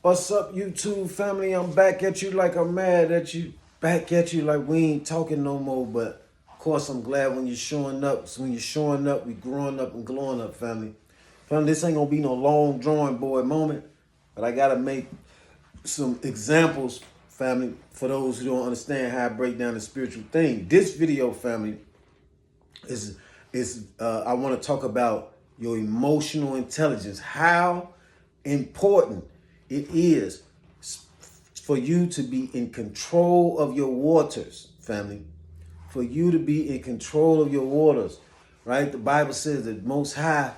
What's up, YouTube family? I'm back at you like I'm mad at you. Back at you like we ain't talking no more. But of course, I'm glad when you're showing up. So when you're showing up, we growing up and glowing up, family. Family, this ain't gonna be no long drawing board moment. But I gotta make some examples, family, for those who don't understand how I break down the spiritual thing. This video, family, is I want to talk about your emotional intelligence. How important it is for you to be in control of your waters, family. For you to be in control of your waters, right? The Bible says that Most High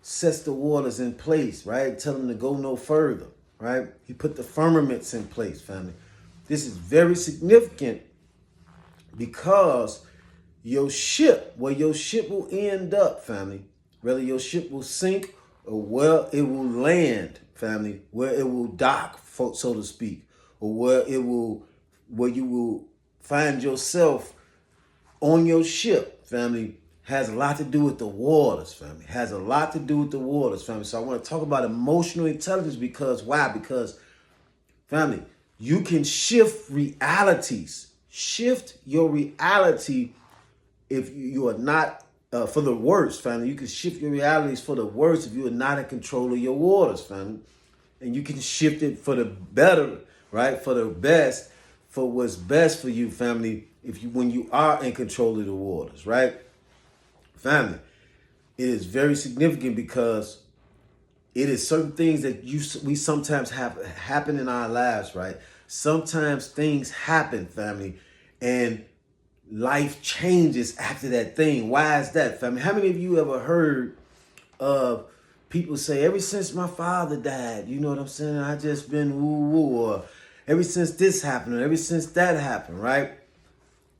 sets the waters in place, right? Tell them to go no further, right? He put the firmaments in place, family. This is very significant because where your ship will end up, family, whether your ship will sink or where it will land, family, where it will dock, so to speak, or where you will find yourself on your ship, family, has a lot to do with the waters, family. Has a lot to do with the waters, family. So I want to talk about emotional intelligence because why? Because, family, you can shift realities. Shift your reality if you are not for the worst, family. You can shift your realities for the worst if you are not in control of your waters, family. And you can shift it for the better, right? For the best, for what's best for you, family, when you are in control of the waters, right? Family, it is very significant because it is certain things that we sometimes have happen in our lives, right? Sometimes things happen, family, and life changes after that thing. Why is that, family? How many of you ever heard of people say, ever since my father died, you know what I'm saying? I just been woo-woo, or ever since this happened, or ever since that happened, right?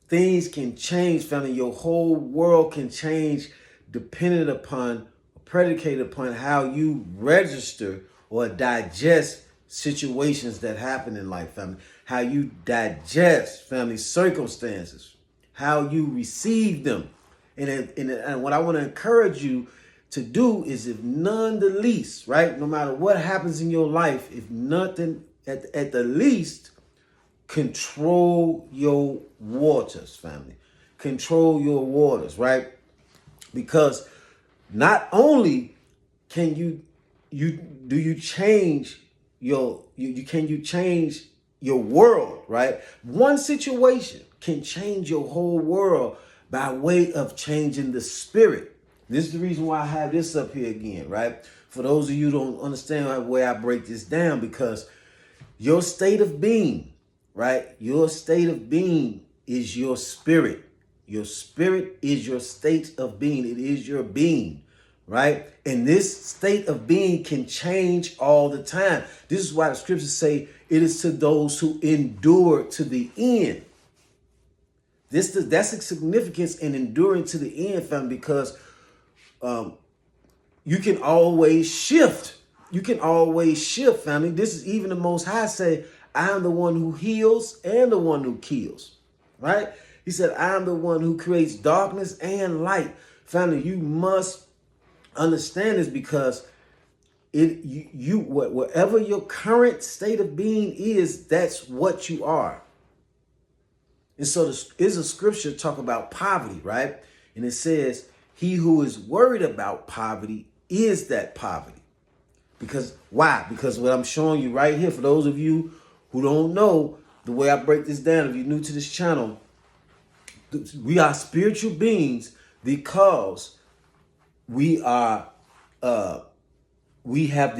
Things can change, family. Your whole world can change dependent upon, predicated upon how you register or digest situations that happen in life, family. How you digest, family, circumstances. How you receive them. And what I want to encourage you to do is, if none the least, right? No matter what happens in your life, if nothing, at the least, control your waters, family. Control your waters, right? Because not only can you change you change your world, right? One situation can change your whole world by way of changing the spirit. This is the reason why I have this up here again, right? For those of you who don't understand the way I break this down, because your state of being, right? Your state of being is your spirit. Your spirit is your state of being. It is your being, right? And this state of being can change all the time. This is why the scriptures say it is to those who endure to the end. That's the significance in enduring to the end, family, because you can always shift. You can always shift, family. This is even the Most High say, I am the one who heals and the one who kills, right? He said, I am the one who creates darkness and light. Family, you must understand this, because whatever your current state of being is, that's what you are. And so there's a scripture talk about poverty, right? And it says, he who is worried about poverty is that poverty. Because why? Because what I'm showing you right here, for those of you who don't know the way I break this down, if you're new to this channel, we are spiritual beings because we have the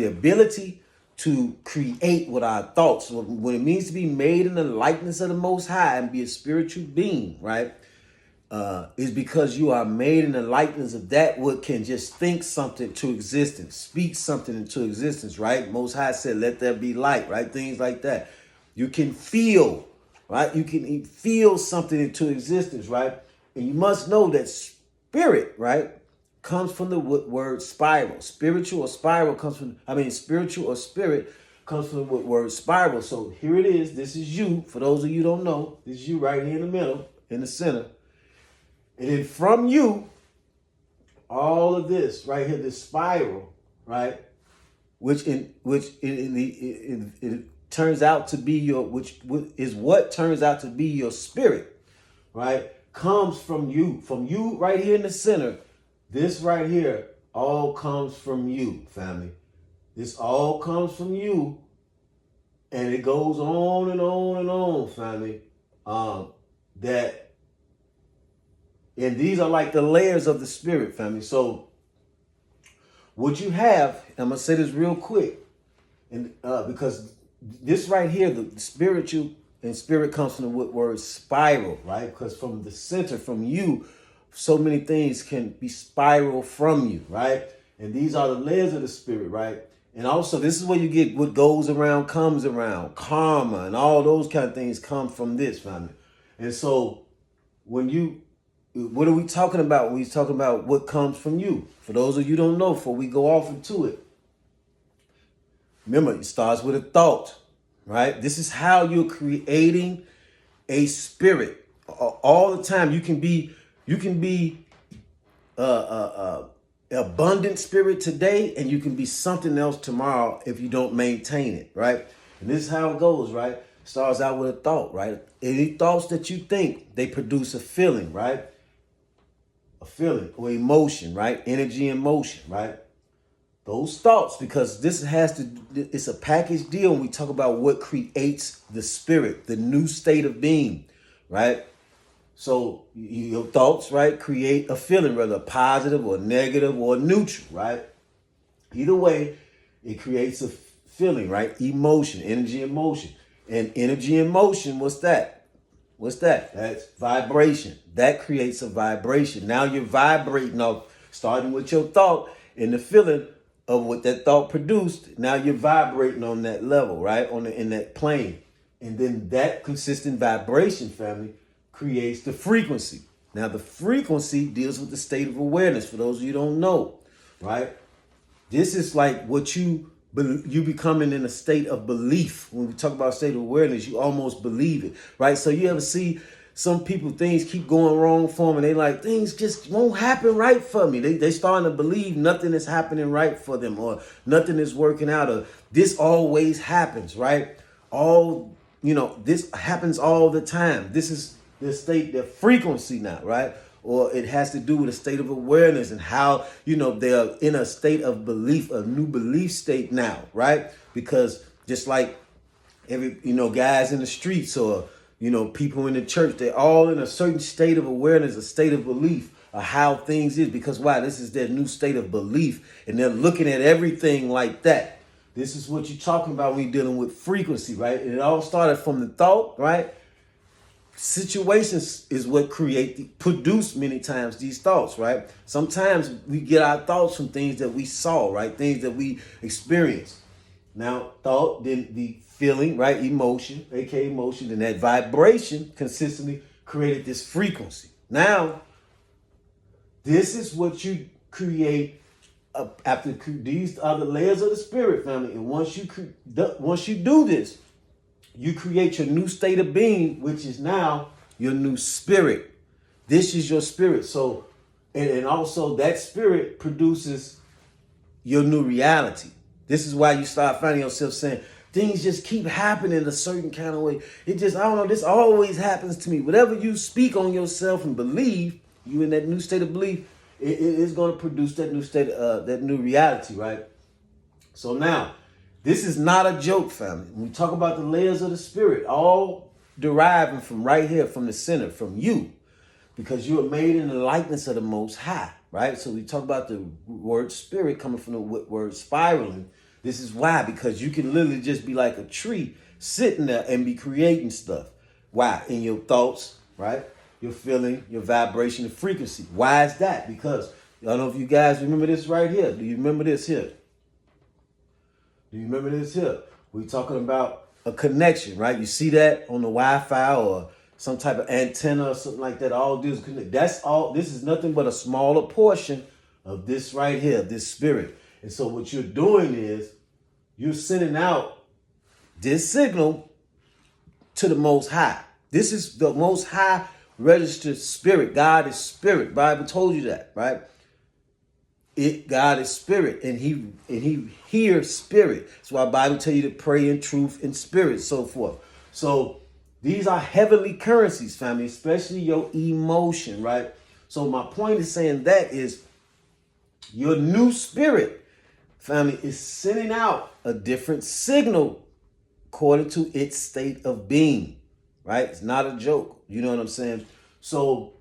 ability to create with our thoughts. What it means to be made in the likeness of the Most High and be a spiritual being, right? Is because you are made in the likeness of that what can just think something to existence, speak something into existence, right? Most High said, let there be light, right? Things like that. You can feel, right? You can feel something into existence, right? And you must know that spirit, right, comes from the word spiral. Spiritual or spirit comes from the word spiral. So here it is. This is you. For those of you who don't know, this is you right here in the middle, in the center. And then from you, all of this right here, this spiral, right, it turns out to be your, which is what turns out to be your spirit, right? Comes from you right here in the center. This right here all comes from you, family. This all comes from you, and it goes on and on and on, family. That and these are like the layers of the spirit, family. So what you have, I'm gonna say this real quick, and because this right here, the spiritual and spirit comes from the word spiral, right? Because from the center, from you, so many things can be spiral from you, right? And these are the layers of the spirit, right? And also, this is where you get what goes around comes around, karma, and all those kind of things come from this, family. And so, what are we talking about when we talking about what comes from you? For those of you who don't know, before we go off into it, remember, it starts with a thought, right? This is how you're creating a spirit. All the time, you can be abundant spirit today, and you can be something else tomorrow if you don't maintain it, right? And this is how it goes, right? Starts out with a thought, right? Any thoughts that you think, they produce a feeling, right? A feeling or emotion, right? Energy and motion, right? Those thoughts, because it's a package deal when we talk about what creates the spirit, the new state of being, right? So your thoughts, right, create a feeling, whether positive or negative or neutral, right? Either way, it creates a feeling, right? Emotion, energy and motion. And energy and motion, what's that? What's that? That's vibration. That creates a vibration. Now you're vibrating off, starting with your thought and the feeling of what that thought produced. Now you're vibrating on that level, right? In that plane. And then that consistent vibration, family, creates the frequency. Now the frequency deals with the state of awareness. For those of you who don't know, right? This is like what you becoming in a state of belief. When we talk about state of awareness, you almost believe it, right? So you ever see some people, things keep going wrong for them, and they like, things just won't happen right for me. They starting to believe nothing is happening right for them, or nothing is working out, or this always happens, right? This happens all the time. This is the state, the frequency now, right? Or it has to do with a state of awareness and how, they're in a state of belief, a new belief state now, right? Because just like guys in the streets or, people in the church, they're all in a certain state of awareness, a state of belief of how things is. Because why? This is their new state of belief, and they're looking at everything like that. This is what you're talking about when you're dealing with frequency, right? And it all started from the thought, right? Situations is what produce many times these thoughts, right? Sometimes we get our thoughts from things that we saw, right? Things that we experienced. Now, thought, then the feeling, right? Emotion, aka emotion, and that vibration consistently created this frequency. Now, this is what you create after these are the layers of the spirit, family. And once you do this, you create your new state of being, which is now your new spirit. This is your spirit. So, and also that spirit produces your new reality. This is why you start finding yourself saying, things just keep happening a certain kind of way. It just, I don't know, this always happens to me. Whatever you speak on yourself and believe, you in that new state of belief, it is going to produce that new state, that new reality, right? So now, this is not a joke, family. When we talk about the layers of the spirit, all deriving from right here, from the center, from you, because you are made in the likeness of the Most High, right? So we talk about the word spirit coming from the word spiraling. This is why, because you can literally just be like a tree sitting there and be creating stuff. Why? In your thoughts, right? Your feeling, your vibration, the frequency. Why is that? Because, I don't know if you guys remember this right here. Do you remember this here? Do you remember this here? We're talking about a connection, right? You see that on the Wi-Fi or some type of antenna or something like that. All this connect. That's all. This is nothing but a smaller portion of this right here, this spirit. And so what you're doing is you're sending out this signal to the Most High. This is the Most High registered spirit. God is spirit. Bible told you that, right? God is spirit, and he hears spirit. That's why the Bible tell you to pray in truth and spirit, so forth. So these are heavenly currencies, family, especially your emotion, right? So my point is saying that is your new spirit, family, is sending out a different signal according to its state of being, right? It's not a joke. You know what I'm saying? So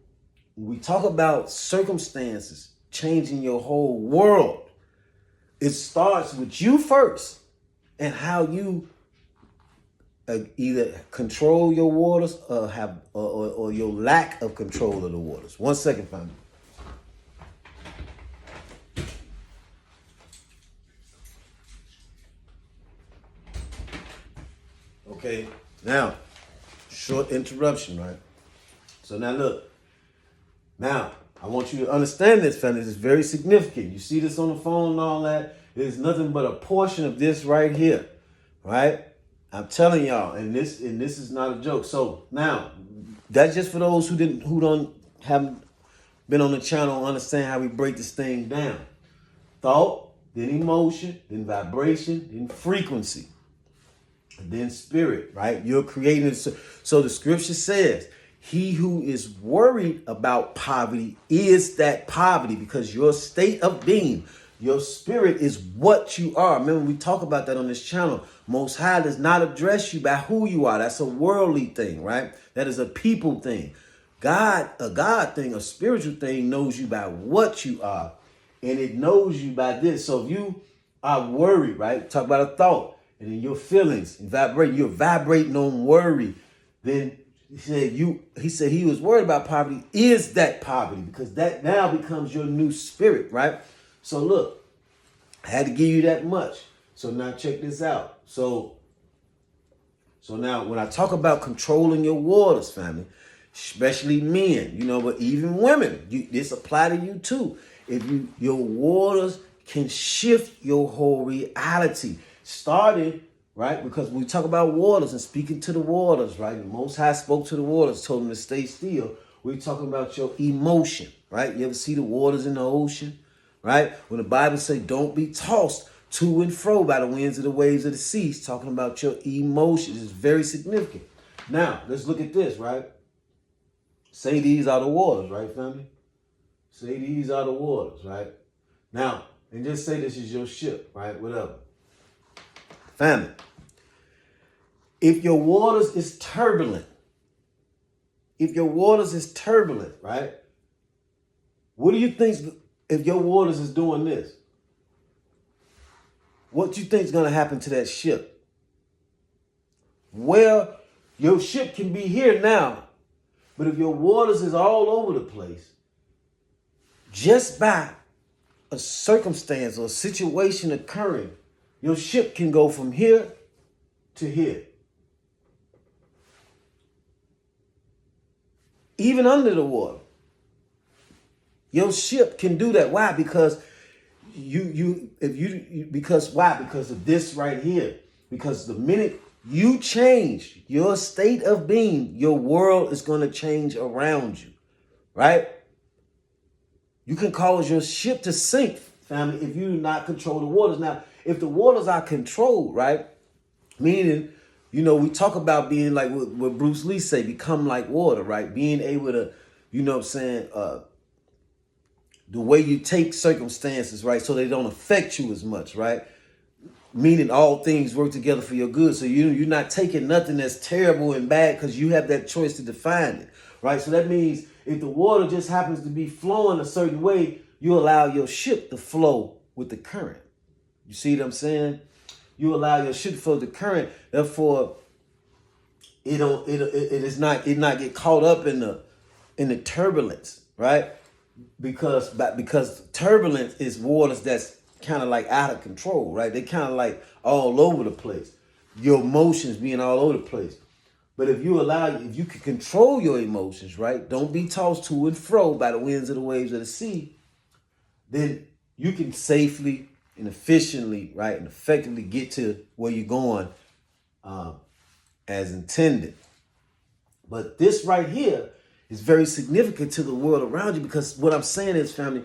we talk about circumstances changing your whole world. It starts with you first and how you either control your waters or have or your lack of control of the waters. 1 second, family. Okay, now short interruption, right? So now look. Now, I want you to understand this, family. This is very significant. You see this on the phone and all that. There's nothing but a portion of this right here, right? I'm telling y'all, and this is not a joke. So now, that's just for those who haven't been on the channel, understand how we break this thing down. Thought, then emotion, then vibration, then frequency, and then spirit, right? You're creating. So the scripture says, he who is worried about poverty is that poverty, because your state of being, your spirit is what you are. Remember, we talk about that on this channel. Most High does not address you by who you are. That's a worldly thing, right? That is a people thing. God, a God thing, a spiritual thing, knows you by what you are. And it knows you by this. So if you are worried, right? Talk about a thought, and then your feelings and vibrating, you're vibrating on worry, then he said he was worried about poverty is that poverty, because that now becomes your new spirit, right? So look, I had to give you that much. So now check this out. So now when I talk about controlling your waters, family, especially men, but even women, this apply to you too. If your waters can shift your whole reality, starting right? Because when we talk about waters and speaking to the waters, right? The Most High spoke to the waters, told them to stay still. We're talking about your emotion, right? You ever see the waters in the ocean, right? When the Bible says, don't be tossed to and fro by the winds of the waves of the sea, it's talking about your emotions. It's very significant. Now, let's look at this, right? Say these are the waters, right, family? Say these are the waters, right? Now, and just say this is your ship, right? Whatever. Family, if your waters is turbulent, right? What do you think if your waters is doing this? What do you think is going to happen to that ship? Well, your ship can be here now, but if your waters is all over the place, just by a circumstance or a situation occurring, your ship can go from here to here. Even under the water. Your ship can do that. Why? Because why? Because of this right here. Because the minute you change your state of being, your world is going to change around you. Right? You can cause your ship to sink, family, if you do not control the waters. Now, if the waters are controlled, right? Meaning, we talk about being like what Bruce Lee say, become like water, right? Being able to, the way you take circumstances, right? So they don't affect you as much, right? Meaning all things work together for your good. So you're not taking nothing that's terrible and bad because you have that choice to define it, right? So that means if the water just happens to be flowing a certain way, you allow your ship to flow with the current. You see what I'm saying? You allow your ship to flow with the current. Therefore, it not get caught up in the turbulence, right? Because turbulence is waters that's kind of like out of control, right? They kind of like all over the place. Your emotions being all over the place. But if you can control your emotions, right? Don't be tossed to and fro by the winds of the waves of the sea, then you can safely and efficiently, right, and effectively get to where you're going as intended. But this right here is very significant to the world around you, because what I'm saying is, family,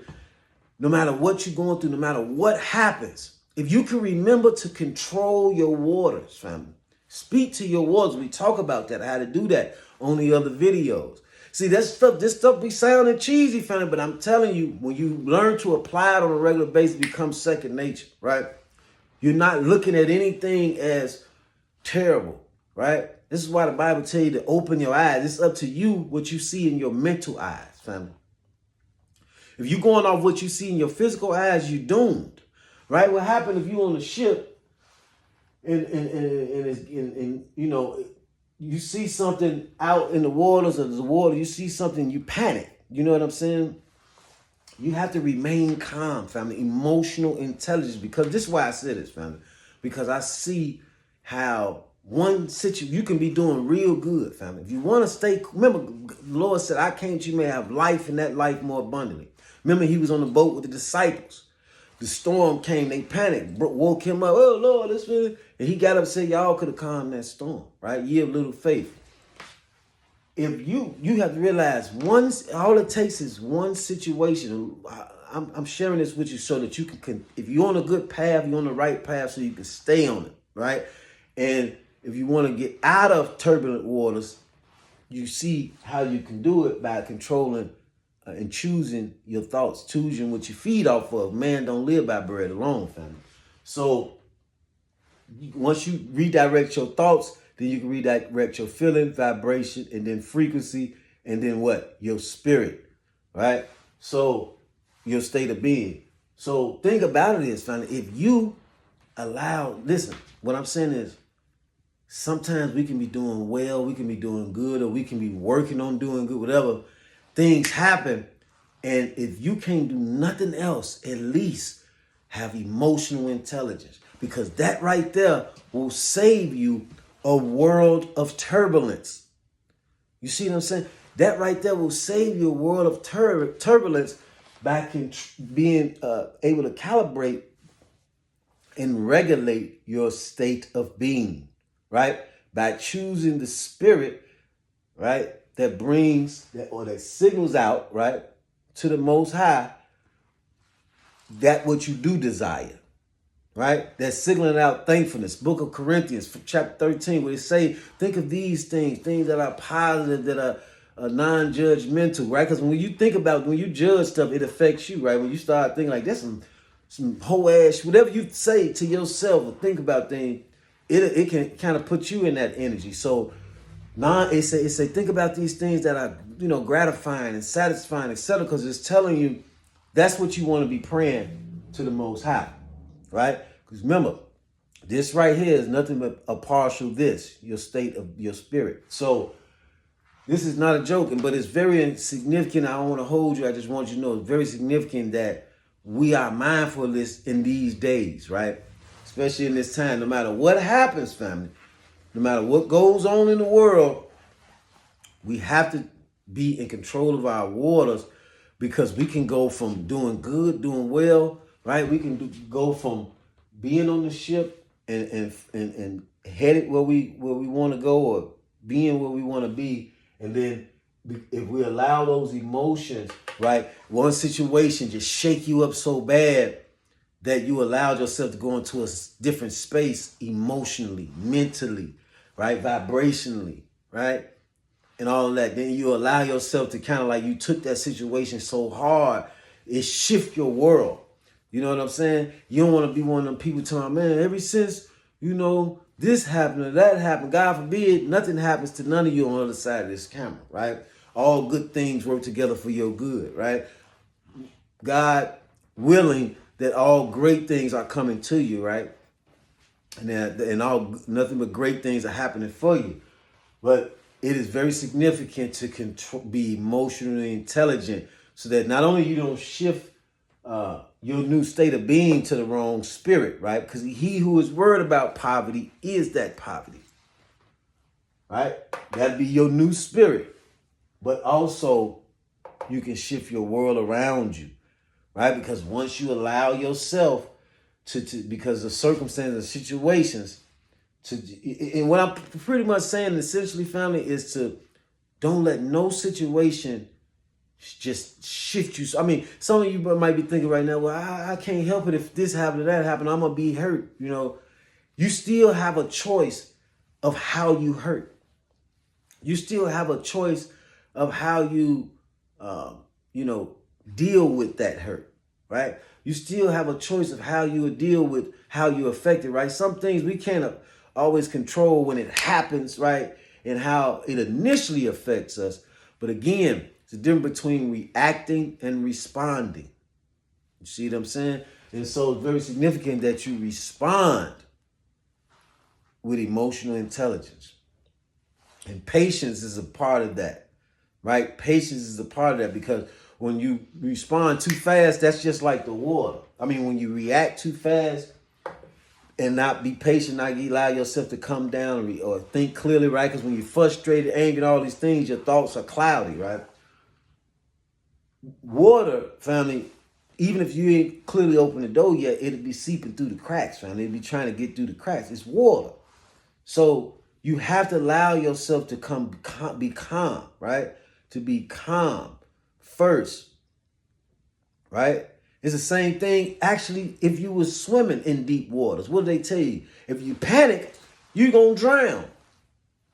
no matter what you're going through, no matter what happens, if you can remember to control your waters, family, speak to your waters. We talk about that, how to do that on the other videos. See, this stuff be sounding cheesy, family, but I'm telling you, when you learn to apply it on a regular basis, it becomes second nature, right? You're not looking at anything as terrible, right? This is why the Bible tells you to open your eyes. It's up to you what you see in your mental eyes, family. If you're going off what you see in your physical eyes, you're doomed, right? What happened if you on a ship and you know, you see something out in the waters or the water, you see something, you panic. You know what I'm saying? You have to remain calm, family. Emotional intelligence, because this is why I say this, family. Because I see how one situation, you can be doing real good, family. If you want to stay, remember, the Lord said, I came that you may have life and that life more abundantly. Remember, he was on the boat with the disciples. The storm came, they panicked, woke him up. Oh, Lord, this really. And he got up and said, y'all could have calmed that storm, right? Ye of little faith. If you have to realize, all it takes is one situation. I'm sharing this with you so that you can, if you're on a good path, you're on the right path, so you can stay on it, right? And if you want to get out of turbulent waters, you see how you can do it by controlling and choosing your thoughts, choosing what you feed off of. Man don't live by bread alone, family. So once you redirect your thoughts, then you can redirect your feeling, vibration, and then frequency, and then what? Your spirit, right? So your state of being. So think about it is, family, if you listen, what I'm saying is, sometimes we can be doing well, we can be doing good, or we can be working on doing good, whatever. Things happen, and if you can't do nothing else, at least have emotional intelligence, because that right there will save you a world of turbulence. You see what I'm saying? That right there will save you a world of turbulence by being able to calibrate and regulate your state of being, right? By choosing the spirit, right, that brings that signals out, right, to the Most High, that what you do desire, right? That's signaling out thankfulness. Book of Corinthians, chapter 13, where it say, think of these things that are positive, that are non-judgmental, right? Because when you think about, when you judge stuff, it affects you, right? When you start thinking like, that's some whole ass, whatever you say to yourself or think about things, it can kind of put you in that energy. So it say think about these things that are, gratifying and satisfying, etc. Because it's telling you that's what you want to be praying to the Most High, right? Because remember, this right here is nothing but a partial your state of your spirit. So this is not a joke, but it's very significant. I don't want to hold you. I just want you to know it's very significant that we are mindful of this in these days, right? Especially in this time, no matter what happens, family, no matter what goes on in the world, we have to be in control of our waters, because we can go from doing good, doing well, right? We can go from being on the ship and headed where we want to go, or being where we want to be. And then if we allow those emotions, right, one situation just shake you up so bad that you allowed yourself to go into a different space emotionally, mentally, right, vibrationally, right, and all of that, then you allow yourself to kind of like, you took that situation so hard, it shift your world. You know what I'm saying? You don't want to be one of them people telling, man, ever since, this happened or that happened, God forbid, nothing happens to none of you on the other side of this camera, right? All good things work together for your good, right? God willing that all great things are coming to you, right? And all nothing but great things are happening for you. But it is very significant to be emotionally intelligent, so that not only you don't shift your new state of being to the wrong spirit, right? Because he who is worried about poverty is that poverty, right? That'd be your new spirit. But also, you can shift your world around you, right? Because once you allow yourself to because of circumstances, situations, and what I'm pretty much saying essentially, family, is to don't let no situation just shift you. I mean, some of you might be thinking right now, well, I can't help it if this happened or that happened. I'm going to be hurt. You know, you still have a choice of how you hurt. You still have a choice of how you, deal with that hurt, right? You still have a choice of how you deal with how you affected, right? Some things we can't always control when it happens, right? And how it initially affects us. But again, it's the difference between reacting and responding. You see what I'm saying? And so it's very significant that you respond with emotional intelligence. And patience is a part of that, right? Patience is a part of that, because when you respond too fast, that's just like the water. I mean, when you react too fast and not be patient, not allow yourself to come down or think clearly, right? Because when you're frustrated, angry, all these things, your thoughts are cloudy, right? Water, family, even if you ain't clearly opened the door yet, it'll be seeping through the cracks, family. It'll be trying to get through the cracks. It's water. So you have to allow yourself to be calm, right? To be calm first, right? It's the same thing, actually, if you were swimming in deep waters. What do they tell you? If you panic, you're going to drown.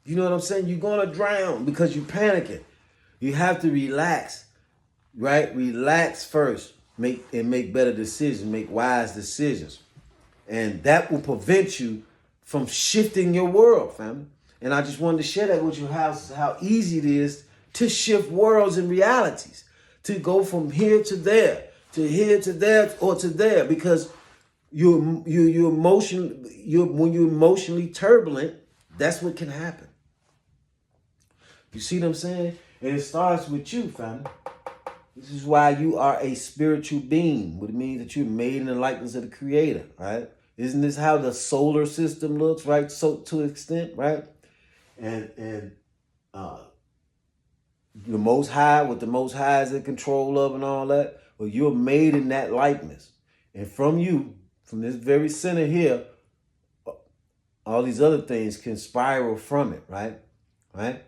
You know what I'm saying? You're going to drown because you're panicking. You have to relax, right? Relax first. Make better decisions. Make wise decisions. And that will prevent you from shifting your world, family. And I just wanted to share that with you, how easy it is to shift worlds and realities, to go from here to there, to here to there, or to there, because when you're emotionally turbulent, that's what can happen. You see what I'm saying? And it starts with you, family. This is why you are a spiritual being. What it means that you're made in the likeness of the Creator, right? Isn't this how the solar system looks, right? So to an extent, right? And the Most High, what the Most High is in control of and all that. Well, you're made in that likeness. And from you, from this very center here, all these other things can spiral from it, right? Right?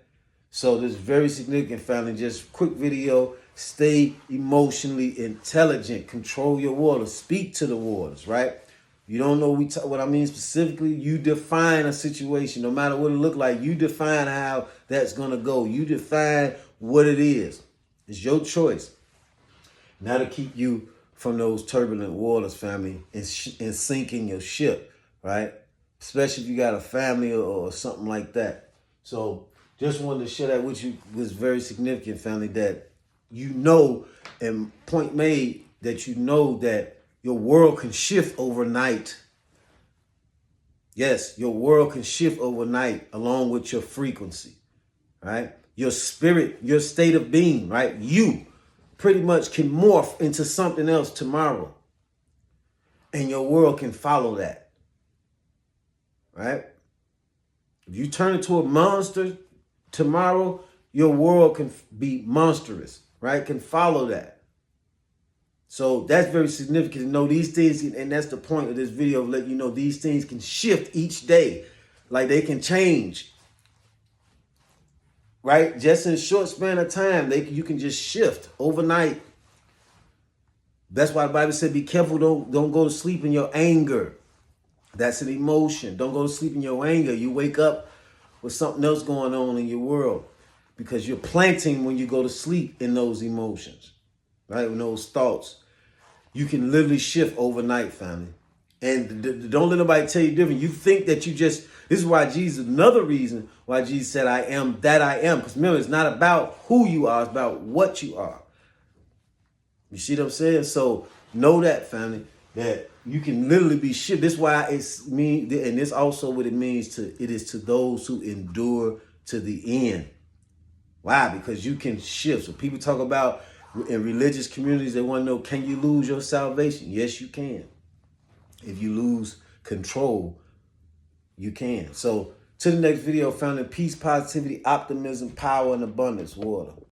So this is very significant, family. Just quick video. Stay emotionally intelligent. Control your waters. Speak to the waters, right? You don't know what I mean specifically. You define a situation, no matter what it look like. You define how that's going to go. You define what it is. It's your choice. Now to keep you from those turbulent waters, family, and sinking your ship, right? Especially if you got a family or something like that. So just wanted to share that with you. It was very significant, family, that you know, and point made, that you know that your world can shift overnight. Yes, your world can shift overnight along with your frequency, right? Your spirit, your state of being, right? You pretty much can morph into something else tomorrow. And your world can follow that, right? If you turn into a monster tomorrow, your world can be monstrous, right? Can follow that. So that's very significant to know these things, and that's the point of this video, of letting you know these things can shift each day. Like they can change, right? Just in a short span of time, you can just shift overnight. That's why the Bible said, be careful, don't go to sleep in your anger. That's an emotion. Don't go to sleep in your anger. You wake up with something else going on in your world, because you're planting when you go to sleep in those emotions, right? In those thoughts. You can literally shift overnight, family. And don't let nobody tell you different. You think that this is why Jesus, another reason why Jesus said, I am that I am. Because remember, it's not about who you are, it's about what you are. You see what I'm saying? So know that, family, that you can literally be shifted. This is why it's me, and this also what it means it is to those who endure to the end. Why? Because you can shift. So people talk about in religious communities, they want to know, can you lose your salvation? Yes, you can. If you lose control, you can. So to the next video, found in peace, positivity, optimism, power, and abundance, water.